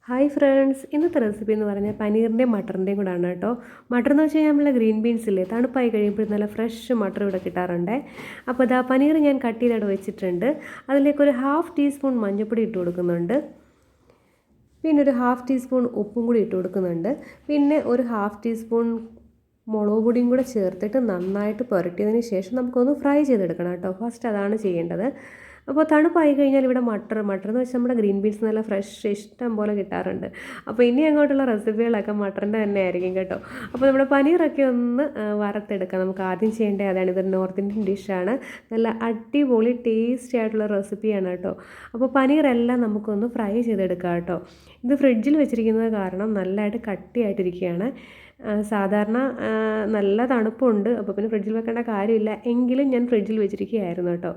Hi friends, ഇന്നത്തെ recipe എന്ന് പറഞ്ഞാൽ പനീറിൻ്റെയും മട്ടറിൻ്റെയും കൂടാണ് കേട്ടോ. മട്ടർ എന്ന് വെച്ച് കഴിഞ്ഞാൽ നമ്മളെ ഗ്രീൻ ബീൻസ് ഇല്ലേ, തണുപ്പായി കഴിയുമ്പോൾ നല്ല ഫ്രഷ് മട്ടർ ഇവിടെ കിട്ടാറുണ്ട്. അപ്പോൾ ഇതാ പനീർ ഞാൻ കട്ട് ചെയ്തിട്ട് വെച്ചിട്ടുണ്ട്. അതിലേക്ക് ഒരു 1/2 ടീസ്പൂൺ മഞ്ഞൾപ്പൊടി ഇട്ട് കൊടുക്കുന്നുണ്ട്. പിന്നെ ഒരു 1/2 ടീസ്പൂൺ ഉപ്പും കൂടി ഇട്ട് കൊടുക്കുന്നുണ്ട്. പിന്നെ ഒരു 1/2 ടീസ്പൂൺ മുളക് പൊടിയും കൂടെ ചേർത്തിട്ട് നന്നായിട്ട് പുരട്ടിയതിന് ശേഷം നമുക്കൊന്ന് ഫ്രൈ ചെയ്തെടുക്കണം കേട്ടോ. ഫസ്റ്റ് അതാണ് ചെയ്യേണ്ടത്. അപ്പോൾ തണുപ്പായി കഴിഞ്ഞാൽ ഇവിടെ മട്ടർ എന്ന് വെച്ചാൽ നമ്മുടെ ഗ്രീൻ ബീൻസ് നല്ല ഫ്രഷ് ഇഷ്ടം പോലെ കിട്ടാറുണ്ട്. അപ്പോൾ ഇനി അങ്ങോട്ടുള്ള റെസിപ്പികളൊക്കെ മട്ടറിൻ്റെ തന്നെ ആയിരിക്കും കേട്ടോ. അപ്പോൾ നമ്മുടെ പനീറൊക്കെ ഒന്ന് വറുത്തെടുക്കാം. നമുക്ക് ആദ്യം ചെയ്യേണ്ടത് അതാണ്. ഇതൊരു നോർത്ത് ഇന്ത്യൻ ഡിഷാണ്. നല്ല അടിപൊളി ടേസ്റ്റി ആയിട്ടുള്ള റെസിപ്പിയാണ് കേട്ടോ. അപ്പോൾ പനീറെല്ലാം നമുക്കൊന്ന് ഫ്രൈ ചെയ്തെടുക്കാം കേട്ടോ. ഇത് ഫ്രിഡ്ജിൽ വെച്ചിരിക്കുന്നത് കാരണം നല്ലതായിട്ട് കട്ടിയായിട്ടിരിക്കുകയാണ്. സാധാരണ നല്ല തണുപ്പുണ്ട്, അപ്പോൾ പിന്നെ ഫ്രിഡ്ജിൽ വെക്കേണ്ട കാര്യമില്ല. എങ്കിലും ഞാൻ ഫ്രിഡ്ജിൽ വെച്ചിരിക്കുകയായിരുന്നു കേട്ടോ.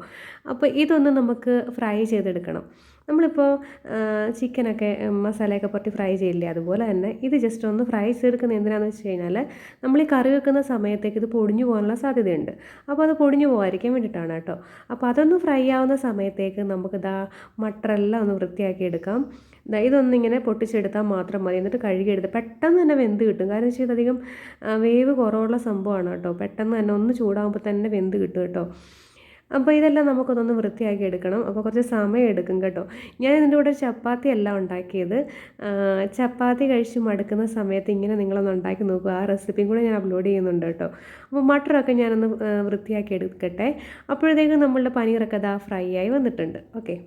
അപ്പോൾ ഇതൊന്ന് നമുക്ക് ഫ്രൈ ചെയ്തെടുക്കണം. നമ്മളിപ്പോൾ ചിക്കനൊക്കെ മസാലയൊക്കെ പുരട്ടി ഫ്രൈ ചെയ്യില്ലേ, അതുപോലെ തന്നെ ഇത് ജസ്റ്റ് ഒന്ന് ഫ്രൈ ചെയ്തെടുക്കുന്നത് എന്തിനാണെന്ന് വെച്ച് കഴിഞ്ഞാൽ നമ്മൾ ഈ കറി വെക്കുന്ന സമയത്തേക്ക് ഇത് പൊടിഞ്ഞു പോകാനുള്ള സാധ്യതയുണ്ട്. അപ്പോൾ അത് പൊടിഞ്ഞു പോകാതിരിക്കാൻ വേണ്ടിയിട്ടാണ് കേട്ടോ. അപ്പോൾ അതൊന്ന് ഫ്രൈ ആവുന്ന സമയത്തേക്ക് നമുക്കിതാ മട്ടറെല്ലാം ഒന്ന് വൃത്തിയാക്കി എടുക്കാം. ഇതൊന്നിങ്ങനെ പൊട്ടിച്ചെടുത്താൽ മാത്രം മതി. എന്നിട്ട് കഴുകിയെടുത്ത് പെട്ടെന്ന് തന്നെ വെന്ത് കിട്ടും. കാരണം വെച്ചാൽ ഇതധികം വേവ് കുറവുള്ള സംഭവമാണ് കേട്ടോ. പെട്ടെന്ന് തന്നെ ഒന്ന് ചൂടാകുമ്പോൾ തന്നെ വെന്ത് കിട്ടും കേട്ടോ. അപ്പോൾ ഇതെല്ലാം നമുക്കൊന്ന് വൃത്തിയാക്കി എടുക്കണം. അപ്പോൾ കുറച്ച് സമയം എടുക്കും കേട്ടോ. ഞാൻ ഇതിൻ്റെ കൂടെ ചപ്പാത്തി അല്ല ഉണ്ടാക്കിയത്. ചപ്പാത്തി കഴിച്ച് മടുക്കുന്ന സമയത്ത് ഇങ്ങനെ നിങ്ങളൊന്ന് ഉണ്ടാക്കി നോക്കുക. ആ റെസിപ്പിയും കൂടെ ഞാൻ അപ്ലോഡ് ചെയ്യുന്നുണ്ട് കേട്ടോ. അപ്പോൾ മട്ടറൊക്കെ ഞാനൊന്ന് വൃത്തിയാക്കി എടുക്കട്ടെ. അപ്പോഴത്തേക്കും നമ്മളുടെ പനീറൊക്കെ അതാ ഫ്രൈ ആയി വന്നിട്ടുണ്ട്. ഓക്കെ,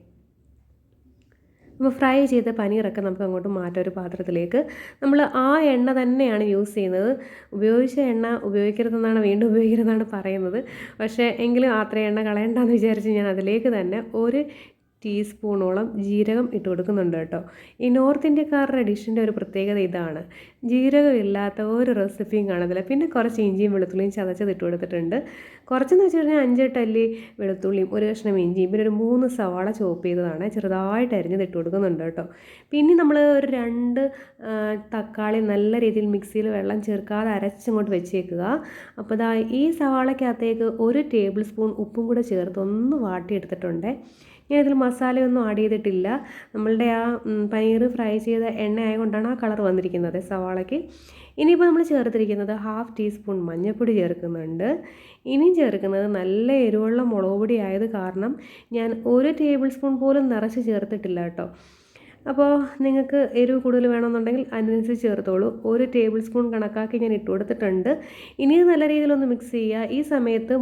അപ്പോൾ ഫ്രൈ ചെയ്ത പനീറൊക്കെ നമുക്ക് അങ്ങോട്ട് മാറ്റാം ഒരു പാത്രത്തിലേക്ക്. നമ്മൾ ആ എണ്ണ തന്നെയാണ് യൂസ് ചെയ്യുന്നത്. ഉപയോഗിച്ച എണ്ണ ഉപയോഗിക്കരുതെന്നാണ്, വീണ്ടും ഉപയോഗിക്കരുതെന്നാണ് പറയുന്നത്. പക്ഷേ എങ്കിലും അത്ര എണ്ണ കളയണ്ടെന്ന് വിചാരിച്ച് ഞാൻ അതിലേക്ക് തന്നെ ഒരു ടീസ്പൂണോളം ജീരകം ഇട്ട് കൊടുക്കുന്നുണ്ട് കേട്ടോ. ഈ നോർത്ത് ഇന്ത്യക്കാരുടെ ഡിഷിൻ്റെ ഒരു പ്രത്യേകത ഇതാണ്. ജീരകമില്ലാത്ത ഒരു റെസിപ്പിയും കാണത്തില്ല. പിന്നെ കുറച്ച് ഇഞ്ചിയും വെളുത്തുള്ളിയും ചതച്ചത് ഇട്ട് കൊടുത്തിട്ടുണ്ട്. കുറച്ചെന്ന് വെച്ച് കഴിഞ്ഞാൽ 5-8 അല്ലി വെളുത്തുള്ളിയും ഒരു കഷ്ണം ഇഞ്ചിയും പിന്നെ ഒരു 3 സവാള ചോപ്പ് ചെയ്തതാണ് ചെറുതായിട്ട് അരിഞ്ഞത് ഇട്ട് കൊടുക്കുന്നുണ്ട് കേട്ടോ. പിന്നെ നമ്മൾ ഒരു 2 തക്കാളി നല്ല രീതിയിൽ മിക്സിയിൽ വെള്ളം ചേർക്കാതെ അരച്ചങ്ങോട്ട് വെച്ചേക്കുക. അപ്പോൾ ഇതാ ഈ സവാളയ്ക്കകത്തേക്ക് 1 ടേബിൾ സ്പൂൺ ഉപ്പും കൂടെ ചേർത്ത് ഒന്ന് വാട്ടിയെടുത്തിട്ടുണ്ട്. ഞാനിതിൽ മസാലയൊന്നും ആഡ് ചെയ്തിട്ടില്ല. നമ്മളുടെ ആ പനീർ ഫ്രൈ ചെയ്ത എണ്ണ ആയതുകൊണ്ടാണ് ആ കളർ വന്നിരിക്കുന്നത് സവാളയ്ക്ക്. ഇനിയിപ്പോൾ നമ്മൾ ചേർത്തിരിക്കുന്നത് 1/2 ടീസ്പൂൺ മഞ്ഞൾപ്പൊടി ചേർക്കുന്നുണ്ട്. ഇനിയും ചേർക്കുന്നത് നല്ല എരിവുള്ള മുളക് പൊടി ആയത് കാരണം ഞാൻ 1 ടേബിൾ സ്പൂൺ പോലും നിറച്ച് ചേർത്തിട്ടില്ല കേട്ടോ. അപ്പോൾ നിങ്ങൾക്ക് എരിവ് കൂടുതൽ വേണമെന്നുണ്ടെങ്കിൽ അതിനനുസരിച്ച് ചേർത്തോളൂ. 1 ടേബിൾ സ്പൂൺ കണക്കാക്കി ഞാൻ ഇട്ട് കൊടുത്തിട്ടുണ്ട്. ഇനി നല്ല രീതിയിലൊന്ന് മിക്സ് ചെയ്യുക. ഈ സമയത്ത്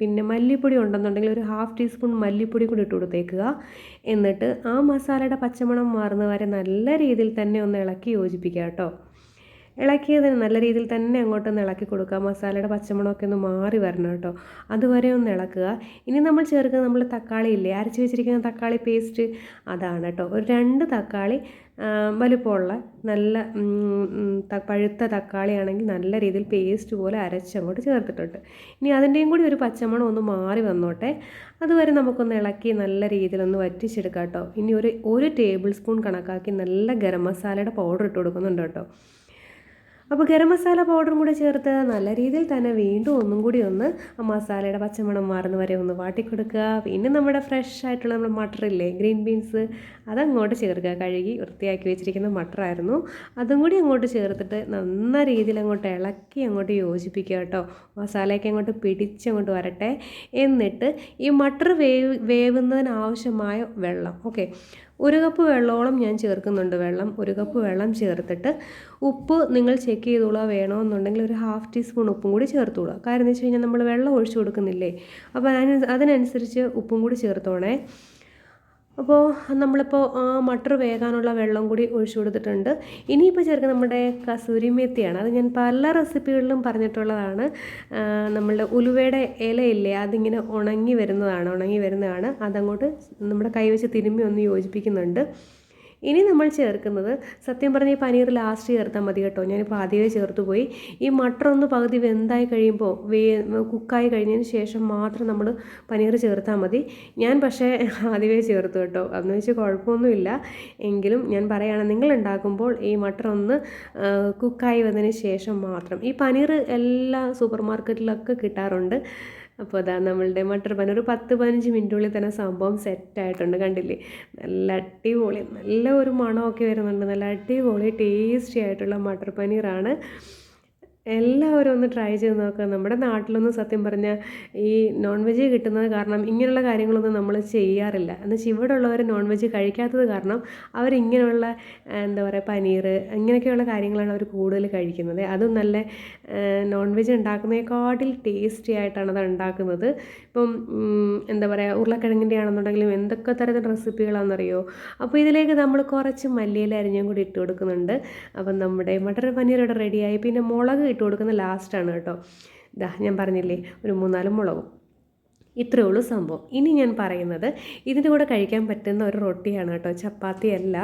പിന്നെ മല്ലിപ്പൊടി ഉണ്ടെന്നുണ്ടെങ്കിൽ ഒരു 1/2 ടീസ്പൂൺ മല്ലിപ്പൊടി കൂടി ഇട്ട് കൊടുത്തേക്കുക. എന്നിട്ട് ആ മസാലയുടെ പച്ചമണം മാറുന്ന വരെ നല്ല രീതിയിൽ തന്നെ ഒന്ന് ഇളക്കി യോജിപ്പിക്കുക കേട്ടോ. ഇളക്കിയതിന് നല്ല രീതിയിൽ തന്നെ അങ്ങോട്ടൊന്ന് ഇളക്കി കൊടുക്കുക. മസാലയുടെ പച്ചമണമൊക്കെ ഒന്ന് മാറി വരണം കേട്ടോ. അതുവരെ ഒന്ന് ഇളക്കുക. ഇനി നമ്മൾ ചേർക്കുന്നത് നമ്മൾ തക്കാളി ഇല്ലേ, അരച്ച് വെച്ചിരിക്കുന്ന തക്കാളി പേസ്റ്റ്, അതാണ് കേട്ടോ. ഒരു 2 തക്കാളി വലുപ്പമുള്ള നല്ല പഴുത്ത തക്കാളിയാണെങ്കിൽ നല്ല രീതിയിൽ പേസ്റ്റ് പോലെ അരച്ചങ്ങോട്ട് ചേർത്തിട്ടുണ്ട്. ഇനി അതിൻ്റെയും കൂടി ഒരു പച്ചമണം ഒന്ന് മാറി വന്നോട്ടെ. അതുവരെ നമുക്കൊന്ന് ഇളക്കി നല്ല രീതിയിലൊന്ന് വറ്റിച്ചെടുക്കാം കേട്ടോ. ഇനി ഒരു ടേബിൾ സ്പൂൺ കണക്കാക്കി നല്ല ഗരം മസാലയുടെ പൗഡർ ഇട്ട് കൊടുക്കുന്നുണ്ട് കേട്ടോ. അപ്പോൾ ഗരം മസാല പൗഡറും കൂടെ ചേർത്ത് നല്ല രീതിയിൽ തന്നെ വീണ്ടും ഒന്നും കൂടി ഒന്ന് മസാലയുടെ പച്ചമണം മാറുന്ന വരെ ഒന്ന് വാട്ടിക്കൊടുക്കുക. പിന്നെ നമ്മുടെ ഫ്രഷ് ആയിട്ടുള്ള നമ്മുടെ മട്ടറില്ലേ, ഗ്രീൻ ബീൻസ്, അതങ്ങോട്ട് ചേർക്കുക. കഴുകി വൃത്തിയാക്കി വെച്ചിരിക്കുന്ന മട്ടറായിരുന്നു. അതും കൂടി അങ്ങോട്ട് ചേർത്തിട്ട് നന്ന രീതിയിൽ അങ്ങോട്ട് ഇളക്കി അങ്ങോട്ട് യോജിപ്പിക്കുക കേട്ടോ. മസാലയൊക്കെ അങ്ങോട്ട് പിടിച്ചങ്ങോട്ട് വരട്ടെ. എന്നിട്ട് ഈ മട്ടർ വേവുന്നതിന് ആവശ്യമായ വെള്ളം, ഓക്കെ, 1 കപ്പ് വെള്ളത്തോളം ഞാൻ ചേർക്കുന്നുണ്ട്. 1 കപ്പ് വെള്ളം ചേർത്തിട്ട് ഉപ്പ് നിങ്ങൾ ചെക്ക് ചെയ്തോളുക. വേണമെന്നുണ്ടെങ്കിൽ ഒരു 1/2 ടീസ്പൂൺ ഉപ്പും കൂടി ചേർത്തോളുക. കാര്യം എന്ന് വെച്ച് കഴിഞ്ഞാൽ നമ്മൾ വെള്ളം ഒഴിച്ചു കൊടുക്കുന്നില്ലേ, അപ്പോൾ അതിനനുസരിച്ച് ഉപ്പും കൂടി ചേർത്തോണേ. അപ്പോൾ നമ്മളിപ്പോൾ മട്ടർ വേകാനുള്ള വെള്ളം കൂടി ഒഴിച്ചു കൊടുത്തിട്ടുണ്ട്. ഇനിയിപ്പോൾ ചേർക്കുക നമ്മുടെ കസൂരി മേത്തിയാണ്. അത് ഞാൻ പല റെസിപ്പികളിലും പറഞ്ഞിട്ടുള്ളതാണ്. നമ്മളുടെ ഉലുവയുടെ ഇലയില്ലേ, അതിങ്ങനെ ഉണങ്ങി വരുന്നതാണ്. അതങ്ങോട്ട് നമ്മുടെ കൈവച്ച് തിരുമ്മി ഒന്ന് യോജിപ്പിക്കുന്നുണ്ട്. ഇനി നമ്മൾ ചേർക്കുന്നത്, സത്യം പറഞ്ഞാൽ ഈ പനീർ ലാസ്റ്റ് ചേർത്താൽ മതി കേട്ടോ. ഞാനിപ്പോൾ ആദ്യമേ ചേർത്ത് പോയി. ഈ മട്ടർ ഒന്ന് പകുതി വെന്തായി കഴിയുമ്പോൾ കുക്കായി കഴിഞ്ഞതിന് ശേഷം മാത്രം നമ്മൾ പനീർ ചേർത്താൽ മതി. ഞാൻ പക്ഷേ ആദ്യമേ ചേർത്തു കേട്ടോ. അതെന്ന് വെച്ചാൽ കുഴപ്പമൊന്നുമില്ല. എങ്കിലും ഞാൻ പറയുകയാണ്, നിങ്ങൾ ഉണ്ടാക്കുമ്പോൾ ഈ മട്ടർ ഒന്ന് കുക്കായി വന്നതിന് ശേഷം മാത്രം. ഈ പനീർ എല്ലാ സൂപ്പർ മാർക്കറ്റിലൊക്കെ കിട്ടാറുണ്ട്. അപ്പോൾ അതാ നമ്മളുടെ മട്ടർ പനീർ ഒരു 10-15 മിനിറ്റുള്ളിൽ തന്നെ സംഭവം സെറ്റായിട്ടുണ്ട്. കണ്ടില്ലേ, നല്ല അടിപൊളി, നല്ല ഒരു മണമൊക്കെ വരുന്നുണ്ട്. നല്ല അടിപൊളി ടേസ്റ്റി ആയിട്ടുള്ള മട്ടർ പനീറാണ്. എല്ലാവരും ഒന്ന് ട്രൈ ചെയ്ത് നോക്കുക. നമ്മുടെ നാട്ടിലൊന്നും സത്യം പറഞ്ഞാൽ ഈ നോൺ വെജ് കിട്ടുന്നത് കാരണം ഇങ്ങനെയുള്ള കാര്യങ്ങളൊന്നും നമ്മൾ ചെയ്യാറില്ല. എന്നുവെച്ചാൽ ഇവിടെ ഉള്ളവർ നോൺ വെജ് കഴിക്കാത്തത് കാരണം അവരിങ്ങനെയുള്ള എന്താ പറയുക പനീർ ഇങ്ങനെയൊക്കെയുള്ള കാര്യങ്ങളാണ് അവർ കൂടുതൽ കഴിക്കുന്നത്. അതും നല്ല നോൺ വെജ് ഉണ്ടാക്കുന്നതിനെക്കാട്ടിൽ ടേസ്റ്റി ആയിട്ടാണ് അത് ഉണ്ടാക്കുന്നത്. ഇപ്പം എന്താ പറയുക ഉരുളക്കിഴങ്ങിൻ്റെ ആണെന്നുണ്ടെങ്കിലും എന്തൊക്കെ തരത്തിലുള്ള റെസിപ്പികളാണെന്നറിയോ. അപ്പോൾ ഇതിലേക്ക് നമ്മൾ കുറച്ച് മല്ലിയില അരിഞ്ഞും കൂടി ഇട്ട് കൊടുക്കുന്നുണ്ട്. അപ്പം നമ്മുടെ മട്ടർ പനീർ ഇവിടെ റെഡിയായി. പിന്നെ മുളക് ഇട്ട് കൊടുക്കുന്നത് ലാസ്റ്റാണ് കേട്ടോ. ഇതാ ഞാൻ പറഞ്ഞില്ലേ, ഒരു 3-4 മുളകും. ഇത്രയേ ഉള്ളൂ സംഭവം. ഇനി ഞാൻ പറയുന്നത് ഇതിൻ്റെ കൂടെ കഴിക്കാൻ പറ്റുന്ന ഒരു റൊട്ടിയാണ് കേട്ടോ, ചപ്പാത്തി അല്ല.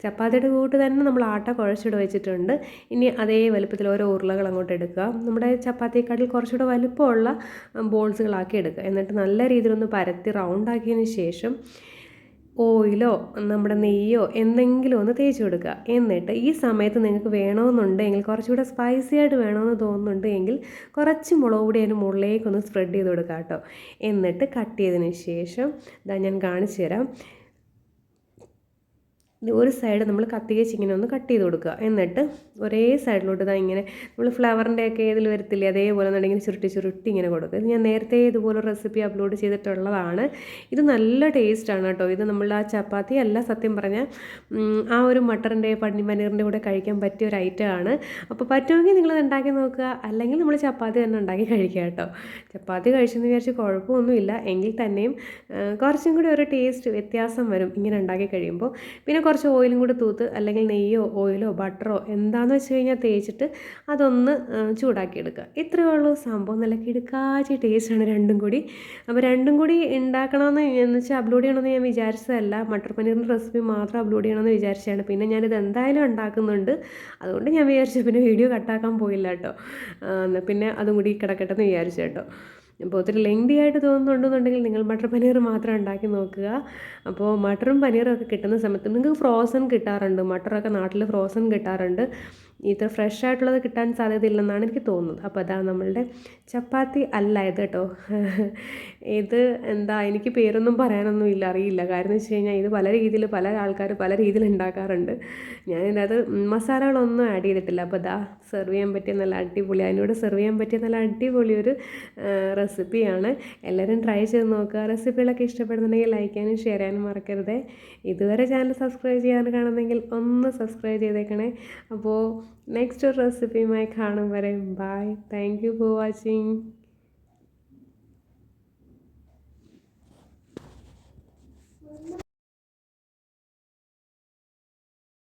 ചപ്പാത്തിയുടെ കൂട്ട് തന്നെ നമ്മൾ ആട്ട കുഴച്ചിട്ട് വെച്ചിട്ടുണ്ട്. ഇനി അതേ വലുപ്പത്തിൽ ഓരോ ഉരുളകൾ അങ്ങോട്ട് എടുക്കുക. നമ്മുടെ ചപ്പാത്തിയെക്കാട്ടിൽ കുറച്ചുകൂടെ വലുപ്പമുള്ള ബോൾസുകളാക്കി എടുക്കുക. എന്നിട്ട് നല്ല രീതിയിലൊന്ന് പരത്തി റൗണ്ടാക്കിയതിന് ശേഷം ഓയിലോ നമ്മുടെ നെയ്യോ എന്തെങ്കിലും ഒന്ന് തേച്ച് കൊടുക്കുക. എന്നിട്ട് ഈ സമയത്ത് നിങ്ങൾക്ക് വേണമെന്നുണ്ടെങ്കിൽ കുറച്ചുകൂടെ സ്പൈസി ആയിട്ട് വേണമെന്ന് തോന്നുന്നുണ്ടെങ്കിൽ കുറച്ച് മുളക് പൊടി അതിന് മുകളിലേക്കൊന്ന് സ്പ്രെഡ് ചെയ്ത് കൊടുക്കുക കേട്ടോ. എന്നിട്ട് കട്ട് ചെയ്തതിന് ശേഷം ഇതാ ഞാൻ കാണിച്ചു തരാം. ഒരു സൈഡ് നമ്മൾ കത്തി വെച്ച് ഇങ്ങനെ ഒന്ന് കട്ട് ചെയ്ത് കൊടുക്കുക. എന്നിട്ട് ഒരേ സൈഡിലോട്ട് ഇതാ ഇങ്ങനെ നമ്മൾ ഫ്ലവറിൻ്റെ ഒക്കെ ഇതിൽ വരത്തില്ലേ, അതേപോലെ എന്നുണ്ടെങ്കിൽ ചുരുട്ടി ഇങ്ങനെ കൊടുക്കുക. ഇത് ഞാൻ നേരത്തെ ഇതുപോലെ റെസിപ്പി അപ്ലോഡ് ചെയ്തിട്ടുള്ളതാണ്. ഇത് നല്ല ടേസ്റ്റാണ് കേട്ടോ. ഇത് നമ്മൾ ആ ചപ്പാത്തി അല്ല, സത്യം പറഞ്ഞാൽ ആ ഒരു മട്ടറിൻ്റെ പനീറിൻ്റെ കൂടെ കഴിക്കാൻ പറ്റിയ ഒരു ഐറ്റമാണ്. അപ്പോൾ പറ്റുമെങ്കിൽ നിങ്ങളത് ഉണ്ടാക്കി നോക്കുക, അല്ലെങ്കിൽ നമ്മൾ ചപ്പാത്തി തന്നെ ഉണ്ടാക്കി കഴിക്കുക കേട്ടോ. ചപ്പാത്തി കഴിച്ചെന്ന് വിചാരിച്ച് കുഴപ്പമൊന്നുമില്ല, എങ്കിൽ തന്നെയും കുറച്ചും കൂടി ഒരു ടേസ്റ്റ് വ്യത്യാസം വരും ഇങ്ങനെ ഉണ്ടാക്കി കഴിയുമ്പോൾ. പിന്നെ കുറച്ച് ഓയിലും കൂടി തൂത്ത്, അല്ലെങ്കിൽ നെയ്യോ ഓയിലോ ബട്ടറോ എന്താണെന്ന് വെച്ച് കഴിഞ്ഞാൽ തേച്ചിട്ട് അതൊന്ന് ചൂടാക്കി എടുക്കുക. ഇത്രയേ ഉള്ളൂ സംഭവം. നല്ല കിടുക്കാച്ചി ടേസ്റ്റാണ് രണ്ടും കൂടി. അപ്പോൾ രണ്ടും കൂടി ഉണ്ടാക്കണമെന്ന് എന്ന് വെച്ചാൽ അപ്ലോഡ് ചെയ്യണമെന്ന് ഞാൻ വിചാരിച്ചതല്ല. മട്ടർ പനീറിൻ്റെ റെസിപ്പി മാത്രം അപ്ലോഡ് ചെയ്യണമെന്ന് വിചാരിച്ചതാണ്. പിന്നെ ഞാനിത് എന്തായാലും ഉണ്ടാക്കുന്നുണ്ട്, അതുകൊണ്ട് ഞാൻ വിചാരിച്ചു പിന്നെ വീഡിയോ കട്ടാക്കാൻ പോയില്ല കേട്ടോ. പിന്നെ അതും കൂടി കിടക്കട്ടെ എന്ന് വിചാരിച്ചു കേട്ടോ. അപ്പോൾ ഒത്തിരി ലെങ്തി ആയിട്ട് തോന്നുന്നുണ്ടെന്നുണ്ടെങ്കിൽ നിങ്ങൾ മട്ടർ പനീർ മാത്രം ഉണ്ടാക്കി നോക്കുക. അപ്പോൾ മട്ടറും പനീറും ഒക്കെ കിട്ടുന്ന സമയത്ത് നിങ്ങൾക്ക് ഫ്രോസൺ കിട്ടാറുണ്ട്, മട്ടറൊക്കെ നാട്ടിൽ ഫ്രോസൺ കിട്ടാറുണ്ട്. ഇത്ര ഫ്രഷ് ആയിട്ടുള്ളത് കിട്ടാൻ സാധ്യതയില്ലെന്നാണ് എനിക്ക് തോന്നുന്നത്. അപ്പോൾ അതാ നമ്മളുടെ ചപ്പാത്തി അല്ല ഇത് കേട്ടോ. ഇത് എന്താ, എനിക്ക് പേരൊന്നും പറയാനൊന്നും ഇല്ല, അറിയില്ല. കാര്യം എന്ന് വെച്ച് കഴിഞ്ഞാൽ ഇത് പല രീതിയിൽ പല ആൾക്കാർ പല രീതിയിൽ ഉണ്ടാക്കാറുണ്ട്. ഞാനിതിനകത്ത് മസാലകളൊന്നും ആഡ് ചെയ്തിട്ടില്ല. അപ്പോൾ അതാ സെർവ് ചെയ്യാൻ പറ്റിയ നല്ല അടിപൊളി, അതിനോട് സെർവ് ചെയ്യാൻ പറ്റിയ നല്ല അടിപൊളി ഒരു റെസിപ്പിയാണ്. എല്ലാവരും ട്രൈ ചെയ്ത് നോക്കുക. റെസിപ്പികളൊക്കെ ഇഷ്ടപ്പെടുന്നുണ്ടെങ്കിൽ ലൈക്ക് ചെയ്യാനും ഷെയർ ചെയ്യാനും മറക്കരുത്. ഇതുവരെ ചാനൽ സബ്സ്ക്രൈബ് ചെയ്യാൻ കാണുന്നെങ്കിൽ ഒന്ന് സബ്സ്ക്രൈബ് ചെയ്തേക്കണേ. അപ്പോൾ നെക്സ്റ്റ് റെസിപ്പിയുമായി കാണും വരെ bye. Thank you for watching.